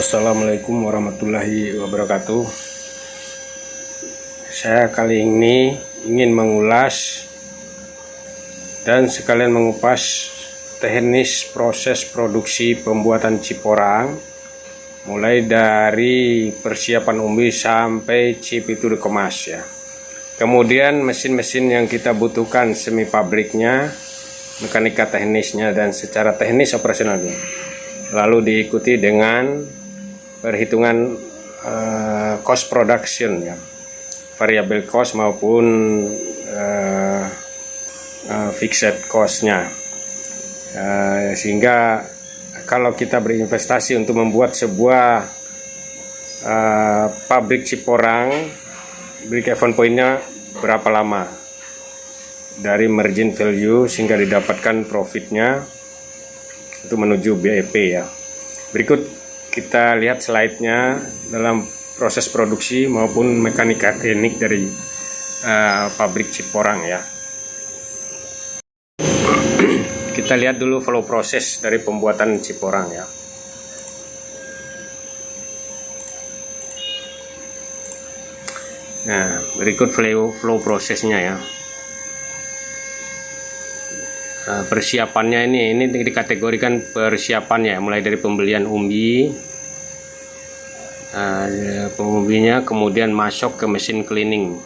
Assalamualaikum warahmatullahi wabarakatuh. Saya kali ini ingin mengulas dan sekalian mengupas teknis proses produksi pembuatan chip orang, mulai dari persiapan umbi sampai chip itu dikemas ya. Kemudian mesin-mesin yang kita butuhkan, semi pabriknya, mekanika teknisnya, dan secara teknis operasionalnya. Lalu diikuti dengan perhitungan cost production ya, variable cost maupun fixed cost-nya, sehingga kalau kita berinvestasi untuk membuat sebuah pabrik chip orang, break even point-nya berapa lama dari margin value sehingga didapatkan profitnya itu menuju BEP ya. Berikut kita lihat slide-nya dalam proses produksi maupun mekanika teknik dari pabrik chip orang ya. Kita lihat dulu flow proses dari pembuatan chip orang ya. Nah, berikut flow prosesnya ya. Persiapannya ini dikategorikan persiapannya, mulai dari pembelian umbi, umbinya, kemudian masuk ke mesin cleaning.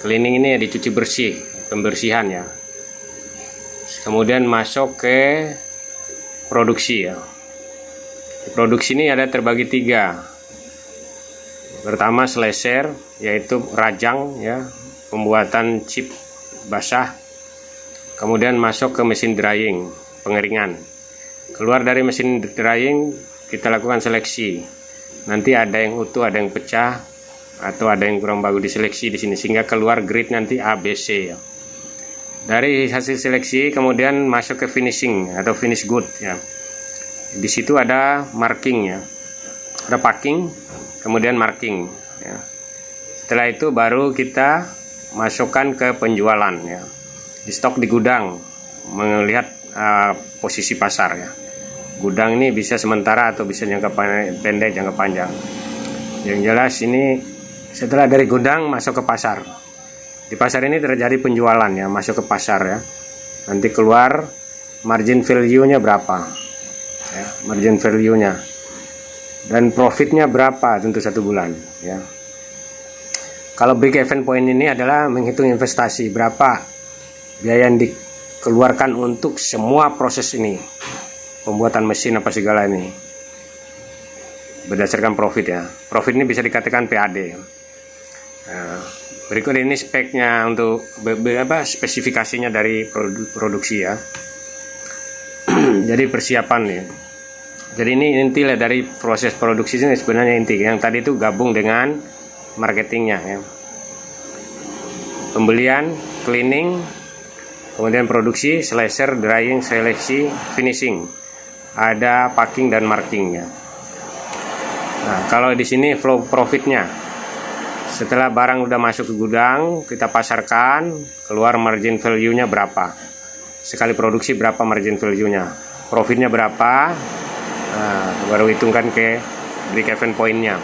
Cleaning ini dicuci bersih, pembersihan ya. Kemudian masuk ke produksi ya. Produksi ini ada terbagi 3. Pertama slasher, yaitu rajang ya, pembuatan chip basah. Kemudian masuk ke mesin drying, pengeringan. Keluar dari mesin drying, kita lakukan seleksi. Nanti ada yang utuh, ada yang pecah, atau ada yang kurang bagus diseleksi di sini, sehingga keluar grade nanti A, B, C ya. Dari hasil seleksi kemudian masuk ke finishing atau finish good ya. Di situ ada marking ya. Ada packing, kemudian marking ya. Setelah itu baru kita masukkan ke penjualan ya. Di stok di gudang, melihat posisi pasar ya. Gudang ini bisa sementara atau bisa jangka pendek, jangka panjang. Yang jelas ini setelah dari gudang masuk ke pasar. Di pasar ini terjadi penjualan ya, masuk ke pasar ya. Nanti keluar margin value-nya berapa ya, margin value-nya. Dan profitnya berapa tentu 1 bulan ya. Kalau break even point ini adalah menghitung investasi, berapa biaya yang dikeluarkan untuk semua proses ini, pembuatan mesin apa segala ini, berdasarkan profit ya. Profit ini bisa dikatakan PAD. Nah, berikut ini speknya untuk spesifikasinya dari produksi ya. Jadi persiapan ya. Jadi ini inti lah dari proses produksi ini, sebenarnya inti. Yang tadi itu gabung dengan marketingnya ya. Pembelian, cleaning, kemudian produksi, slasher, drying, seleksi, finishing. Ada packing dan marking ya. Nah, kalau di sini flow profitnya, setelah barang udah masuk ke gudang, kita pasarkan, keluar margin value-nya berapa. Sekali produksi berapa margin value-nya. Profitnya berapa, nah, baru hitungkan ke break even point-nya.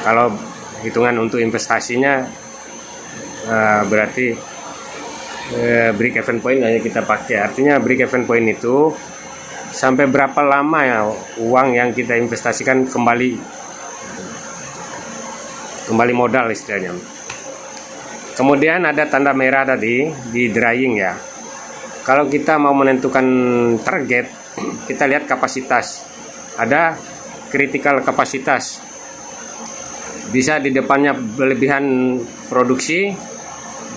Kalau hitungan untuk investasinya, berarti break even point hanya kita pakai. Artinya break even point itu sampai berapa lama ya uang yang kita investasikan kembali modal istilahnya. Kemudian ada tanda merah tadi di drying ya. Kalau kita mau menentukan target, kita lihat kapasitas. Ada critical kapasitas. Bisa di depannya berlebihan produksi,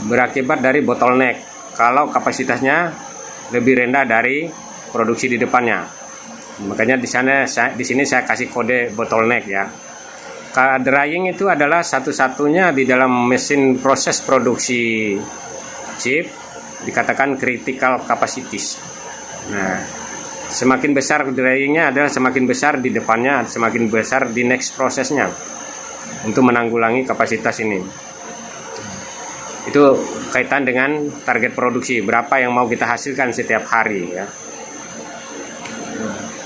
berakibat dari bottleneck kalau kapasitasnya lebih rendah dari produksi di depannya. Makanya di sini saya kasih kode bottleneck ya. Drying itu adalah satu-satunya di dalam mesin proses produksi chip dikatakan critical capacities. Nah, semakin besar dryingnya adalah semakin besar di depannya, semakin besar di next prosesnya untuk menanggulangi kapasitas ini. Itu kaitan dengan target produksi, berapa yang mau kita hasilkan setiap hari ya.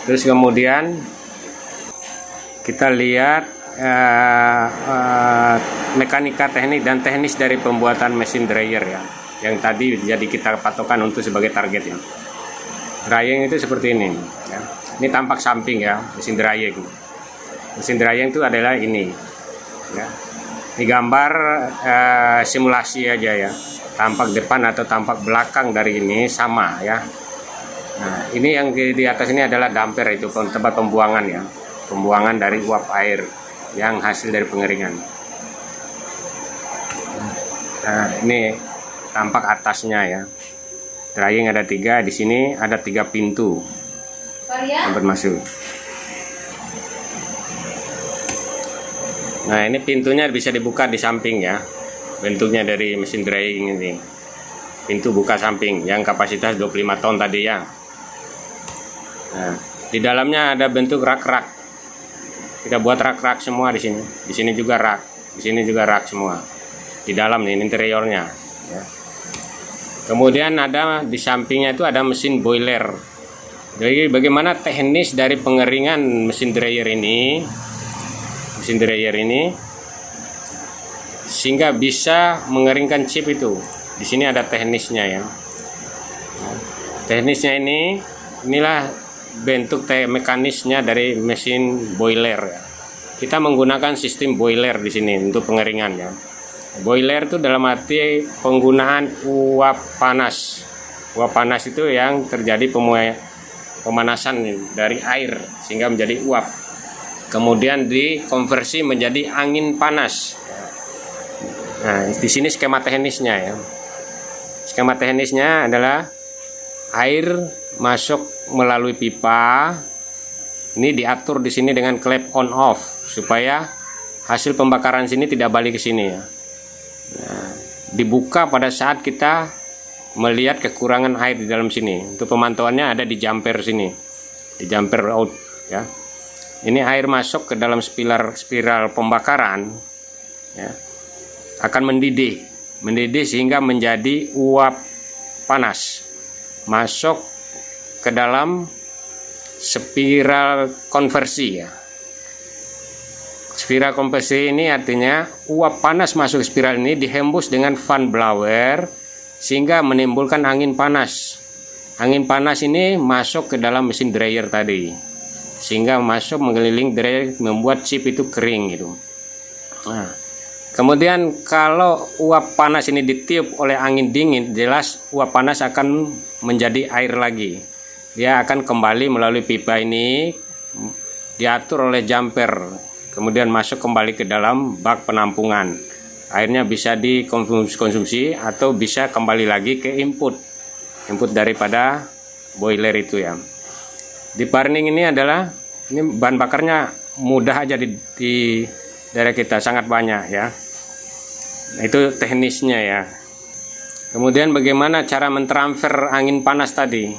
Terus kemudian kita lihat mekanika teknik dan teknis dari pembuatan mesin dryer ya, yang tadi jadi kita patokan untuk sebagai target ya. Drying itu seperti ini ya. Ini tampak samping ya, mesin drying. Mesin drying itu adalah ini ya. Ini gambar simulasi aja ya. Tampak depan atau tampak belakang dari ini sama ya. Nah, ini yang di atas ini adalah damper, itu tempat pembuangan ya. Pembuangan dari uap air yang hasil dari pengeringan. Nah, ini tampak atasnya ya. Drying ada 3, di sini ada 3 pintu tempat masuk. Nah, ini pintunya bisa dibuka di samping ya. Bentuknya dari mesin drying ini. Pintu buka samping yang kapasitas 25 ton tadi ya. Nah, di dalamnya ada bentuk rak-rak. Kita buat rak-rak semua di sini. Di sini juga rak. Di sini juga rak semua. Di dalam nih interiornya ya. Kemudian ada di sampingnya itu ada mesin boiler. Jadi bagaimana teknis dari pengeringan mesin dryer ini, sehingga bisa mengeringkan chip itu. Di sini ada teknisnya ya. Teknisnya inilah bentuk mekanisnya dari mesin boiler ya. Kita menggunakan sistem boiler di sini untuk pengeringan ya. Boiler itu dalam arti penggunaan uap panas. Uap panas itu yang terjadi pemanasan dari air sehingga menjadi uap. Kemudian dikonversi menjadi angin panas. Nah, di sini skema teknisnya ya. Skema teknisnya adalah air masuk melalui pipa. Ini diatur di sini dengan klep on off supaya hasil pembakaran sini tidak balik ke sini ya. Nah, dibuka pada saat kita melihat kekurangan air di dalam sini. Untuk pemantauannya ada di jumper sini, di jumper out ya. Ini air masuk ke dalam spiral pembakaran ya, akan mendidih sehingga menjadi uap panas masuk ke dalam spiral konversi ya. Spiral konversi ini artinya uap panas masuk spiral ini dihembus dengan fan blower sehingga menimbulkan angin panas. Angin panas ini masuk ke dalam mesin dryer tadi sehingga masuk mengeliling dryer membuat chip itu kering gitu. Nah, kemudian kalau uap panas ini ditiup oleh angin dingin, jelas uap panas akan menjadi air lagi. Dia akan kembali melalui pipa ini, diatur oleh jumper. Kemudian masuk kembali ke dalam bak penampungan. Airnya bisa dikonsumsi atau bisa kembali lagi ke input daripada boiler itu ya. Di burning ini bahan bakarnya mudah aja di daerah kita, sangat banyak ya. Nah, itu teknisnya ya. Kemudian bagaimana cara mentransfer angin panas tadi?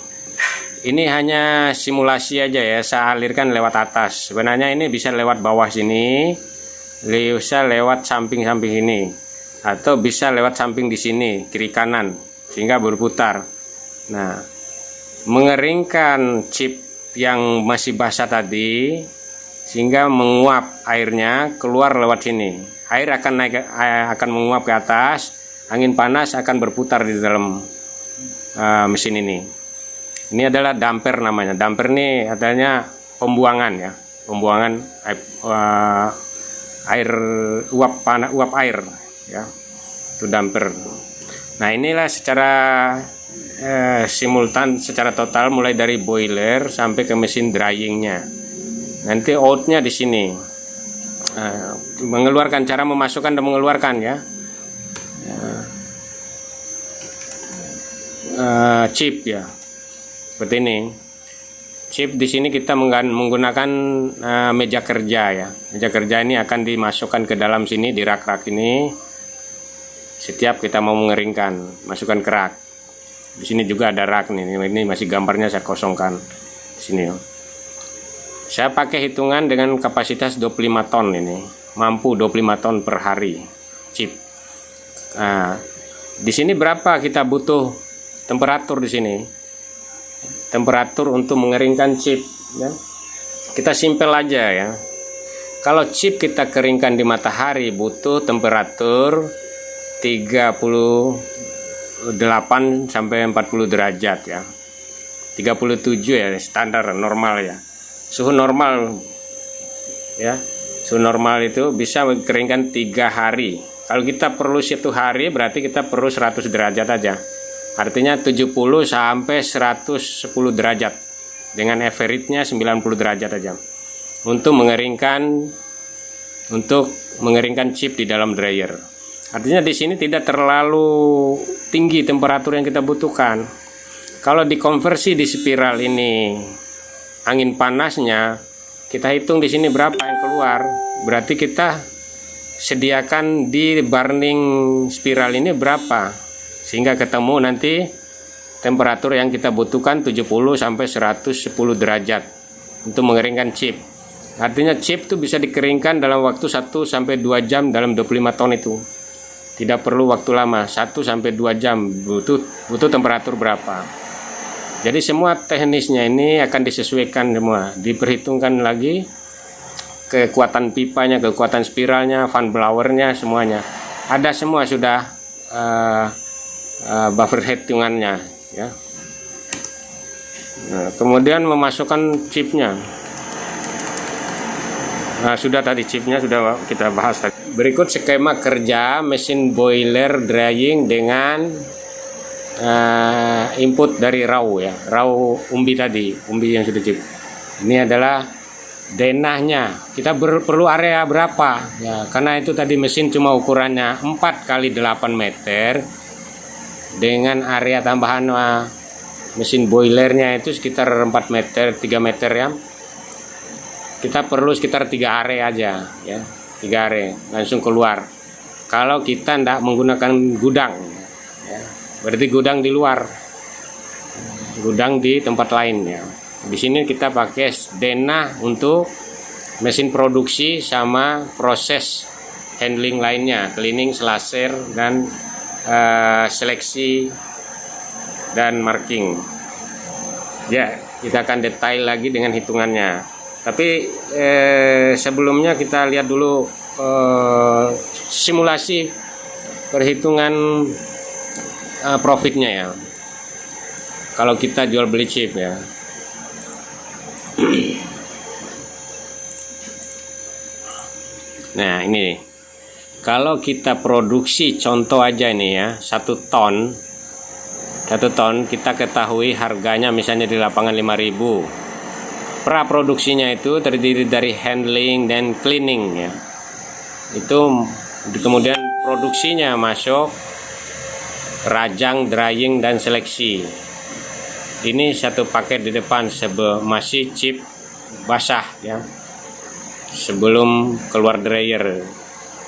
Ini hanya simulasi aja ya, saya alirkan lewat atas. Sebenarnya ini bisa lewat bawah sini, bisa lewat samping-samping ini, atau bisa lewat samping di sini, kiri kanan, sehingga berputar. Nah, mengeringkan chip yang masih basah tadi, sehingga menguap airnya keluar lewat sini. Air akan menguap ke atas, angin panas akan berputar di dalam mesin ini. Ini adalah damper namanya. Damper ini artinya pembuangan ya, pembuangan air uap air ya. Itu damper. Nah, inilah secara simultan, secara total mulai dari boiler sampai ke mesin dryingnya. Nanti outnya di sini. Mengeluarkan, cara memasukkan dan mengeluarkan ya. Chip ya. Seperti ini. Chip di sini kita menggunakan meja kerja ya. Meja kerja ini akan dimasukkan ke dalam sini di rak-rak ini. Setiap kita mau mengeringkan, masukkan ke rak. Di sini juga ada rak nih. Ini masih gambarnya saya kosongkan di sini. Saya pakai hitungan dengan kapasitas 25 ton ini. Mampu 25 ton per hari chip. Nah, di sini berapa kita butuh temperatur di sini? Temperatur untuk mengeringkan chip ya. Kita simpel aja ya. Kalau chip kita keringkan di matahari butuh temperatur 38 sampai 40 derajat ya. 37 ya standar normal ya. Suhu normal ya. Suhu normal itu bisa keringkan 3 hari. Kalau kita perlu 1 hari berarti kita perlu 100 derajat aja. Artinya 70 sampai 110 derajat. Dengan average-nya 90 derajat aja. Untuk mengeringkan chip di dalam dryer. Artinya di sini tidak terlalu tinggi temperatur yang kita butuhkan. Kalau dikonversi di spiral ini angin panasnya, kita hitung di sini berapa yang keluar. Berarti kita sediakan di burning spiral ini berapa, sehingga ketemu nanti temperatur yang kita butuhkan 70 sampai 110 derajat untuk mengeringkan chip. Artinya chip itu bisa dikeringkan dalam waktu 1 sampai 2 jam dalam 25 ton itu. Tidak perlu waktu lama, 1 sampai 2 jam butuh temperatur berapa. Jadi semua teknisnya ini akan disesuaikan semua, diperhitungkan lagi kekuatan pipanya, kekuatan spiralnya, fan blowernya, semuanya. Ada semua sudah buffer hitungannya ya. Nah, kemudian memasukkan chipnya. Nah, sudah tadi chipnya sudah kita bahas tadi. Berikut skema kerja mesin boiler drying dengan input dari raw ya, raw umbi tadi, umbi yang sudah chip. Ini adalah denahnya. Kita perlu area berapa ya, karena itu tadi mesin cuma ukurannya 4 kali 8 meter dengan area tambahan mesin boilernya itu sekitar 4 meter 3 meter ya. Kita perlu sekitar 3 area aja ya, 3 area langsung keluar. Kalau kita tidak menggunakan gudang ya, berarti gudang di luar, gudang di tempat lain ya. Di sini kita pakai denah untuk mesin produksi sama proses handling lainnya, cleaning, slasher, dan seleksi dan marking. Ya, kita akan detail lagi dengan hitungannya. Tapi sebelumnya kita lihat dulu simulasi perhitungan profitnya ya. Kalau kita jual beli chip ya. Nah ini, kalau kita produksi contoh aja ini ya, 1 ton kita ketahui harganya misalnya di lapangan 5.000. Praproduksinya itu terdiri dari handling dan cleaning ya. Itu kemudian produksinya masuk rajang, drying, dan seleksi. Ini satu paket di depan masih chip basah ya, sebelum keluar dryer.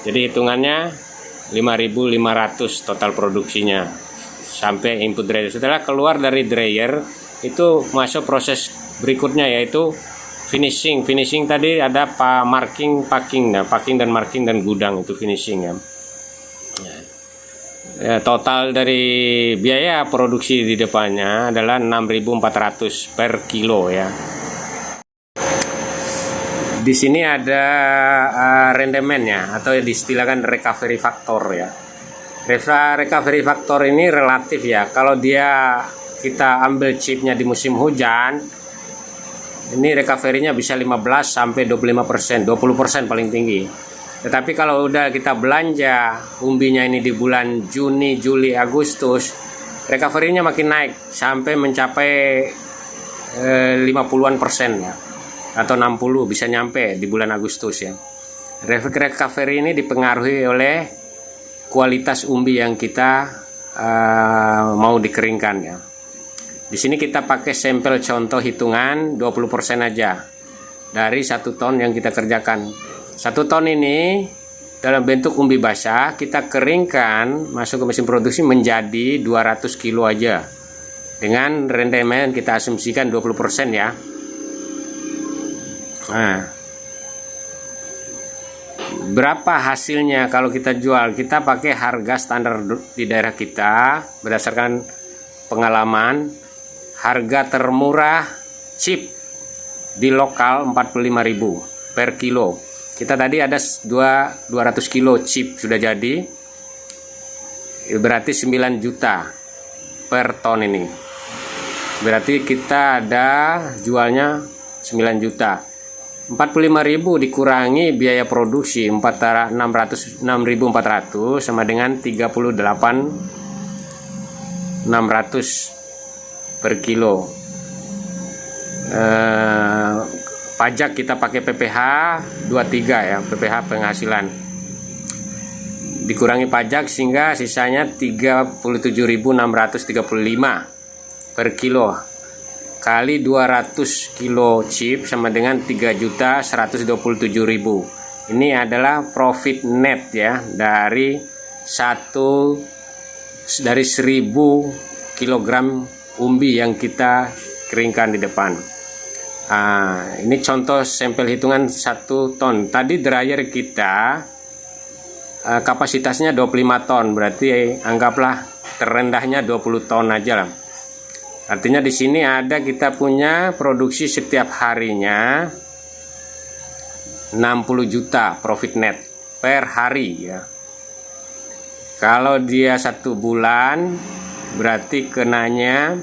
Jadi hitungannya 5.500 total produksinya sampai input dryer. Setelah keluar dari dryer itu masuk proses berikutnya yaitu finishing. Finishing tadi ada marking, packing. Nah, packing dan marking dan gudang itu finishing ya. Total dari biaya produksi di depannya adalah 6.400 per kilo ya. Di sini ada rendemennya atau diistilahkan recovery factor ya. Recovery factor ini relatif ya. Kalau kita ambil chipnya di musim hujan, ini recovery-nya bisa 15 sampai 25%, 20% paling tinggi. Tetapi kalau udah kita belanja umbinya ini di bulan Juni, Juli, Agustus, recovery-nya makin naik sampai mencapai 50-an% ya. Atau 60 bisa nyampe di bulan Agustus ya. Recovery ini dipengaruhi oleh kualitas umbi yang kita mau dikeringkan ya. Di sini kita pakai sampel contoh hitungan 20% aja dari 1 ton yang kita kerjakan. 1 ton ini dalam bentuk umbi basah kita keringkan masuk ke mesin produksi menjadi 200 kilo aja. Dengan rendemen kita asumsikan 20% ya. Nah, berapa hasilnya kalau kita jual? Kita pakai harga standar di daerah kita berdasarkan pengalaman. Harga termurah chip di lokal 45.000 per kilo. Kita tadi ada 200 kilo chip sudah jadi, berarti 9 juta per ton ini. Berarti kita ada jualnya 9 juta. 45.000 dikurangi biaya produksi 6.400 sama dengan 38.600 per kilo. Pajak kita pakai PPh 23 ya, PPh penghasilan. Dikurangi pajak sehingga sisanya 37.635 per kilo. Kali 200 kilo chip sama dengan 3.127.000. Ini adalah profit net ya dari 1.000 kilogram umbi yang kita keringkan di depan. Ini contoh sampel hitungan 1 ton. Tadi dryer kita kapasitasnya 25 ton, berarti anggaplah terendahnya 20 ton aja lah. Artinya di sini ada kita punya produksi setiap harinya 60 juta profit net per hari ya. Kalau dia 1 bulan berarti kenanya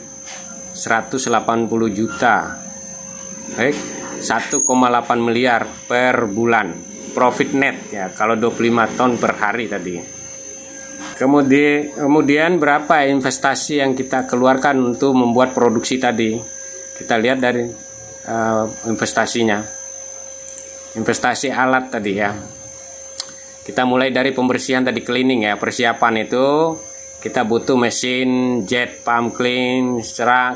180 juta. Baik, 1,8 miliar per bulan profit net ya kalau 25 ton per hari tadi. Kemudian berapa investasi yang kita keluarkan untuk membuat produksi tadi? Kita lihat dari investasinya. Investasi alat tadi ya. Kita mulai dari pembersihan tadi, cleaning ya, persiapan itu kita butuh mesin, jet, pump clean,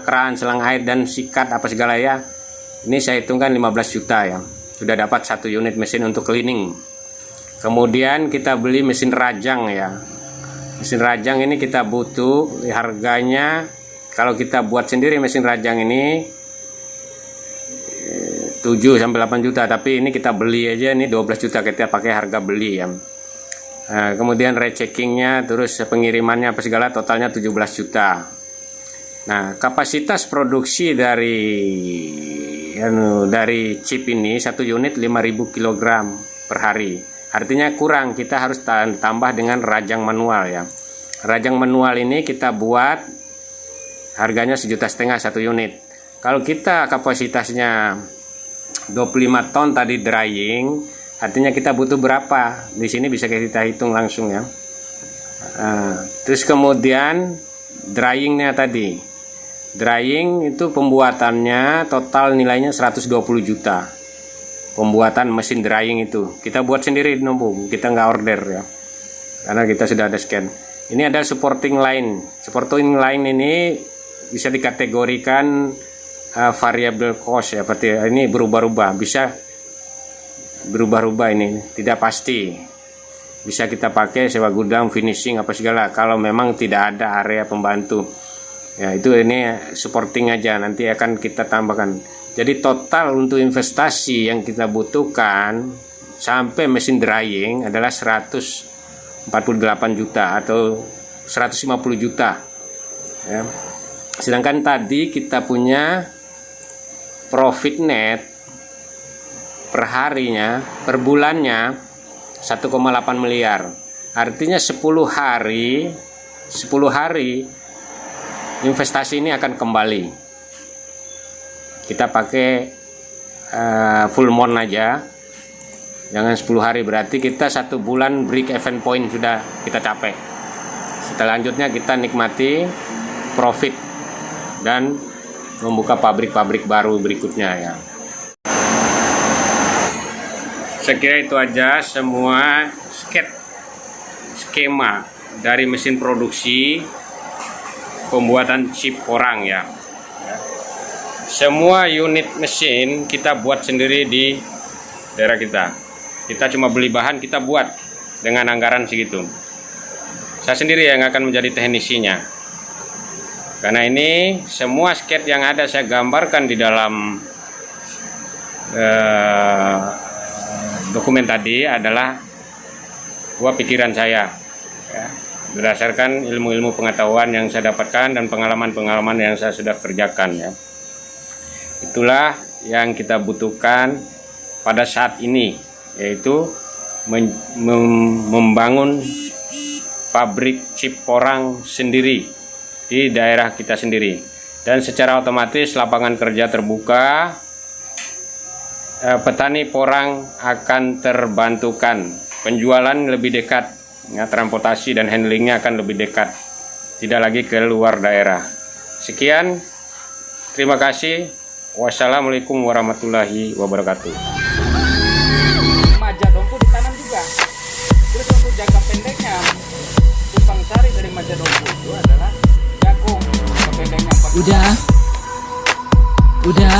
keran, selang air dan sikat apa segala ya. Ini saya hitungkan 15 juta ya. Sudah dapat 1 unit mesin untuk cleaning. Kemudian kita beli mesin rajang ya. Mesin rajang ini kita butuh, harganya kalau kita buat sendiri mesin rajang ini 7 sampai 8 juta, tapi ini kita beli aja ini 12 juta, kita pakai harga beli ya. Kemudian recheckingnya, terus pengirimannya apa segala, totalnya 17 juta. Nah, kapasitas produksi dari chip ini 1 unit 5.000 kg per hari. Artinya kurang, kita harus tambah dengan rajang manual ya. Rajang manual ini kita buat harganya 1,5 juta 1 unit. Kalau kita kapasitasnya 25 ton tadi drying, artinya kita butuh berapa? Di sini bisa kita hitung langsung ya. Terus kemudian dryingnya tadi. Drying itu pembuatannya total nilainya 120 juta. Pembuatan mesin drying itu kita buat sendiri, kita nggak order ya, karena kita sudah ada scan. Ini ada supporting line. Supporting line ini bisa dikategorikan variable cost ya, berarti ini berubah-ubah, bisa berubah-ubah, ini tidak pasti. Bisa kita pakai sewa gudang, finishing apa segala kalau memang tidak ada area pembantu. Ya, itu ini supporting aja, nanti akan kita tambahkan. Jadi total untuk investasi yang kita butuhkan sampai mesin drying adalah 148 juta atau 150 juta. Ya. Sedangkan tadi kita punya profit net per harinya, per bulannya 1,8 miliar. Artinya 10 hari investasi ini akan kembali. Kita pakai full month aja, jangan 10 hari, berarti kita 1 bulan break even point sudah kita capai. Selanjutnya kita nikmati profit dan membuka pabrik-pabrik baru berikutnya ya. Saya kira itu aja semua skema dari mesin produksi pembuatan chip orang ya. Semua unit mesin kita buat sendiri di daerah kita. Kita cuma beli bahan, kita buat dengan anggaran segitu. Saya sendiri yang akan menjadi teknisinya. Karena ini semua sket yang ada saya gambarkan di dalam dokumen tadi adalah buah pikiran saya ya, berdasarkan ilmu-ilmu pengetahuan yang saya dapatkan dan pengalaman-pengalaman yang saya sudah kerjakan ya. Itulah yang kita butuhkan pada saat ini yaitu membangun pabrik chip porang sendiri di daerah kita sendiri, dan secara otomatis lapangan kerja terbuka, petani porang akan terbantukan, penjualan lebih dekat, ya, transportasi dan handlingnya akan lebih dekat, tidak lagi ke luar daerah. Sekian, terima kasih. Wassalamualaikum warahmatullahi wabarakatuh. Majadompu ditanam juga. Terus untuk jangka pendeknya, tumpang sari dari Majadompu itu adalah jagung. Jangka pendeknya 4 Udah.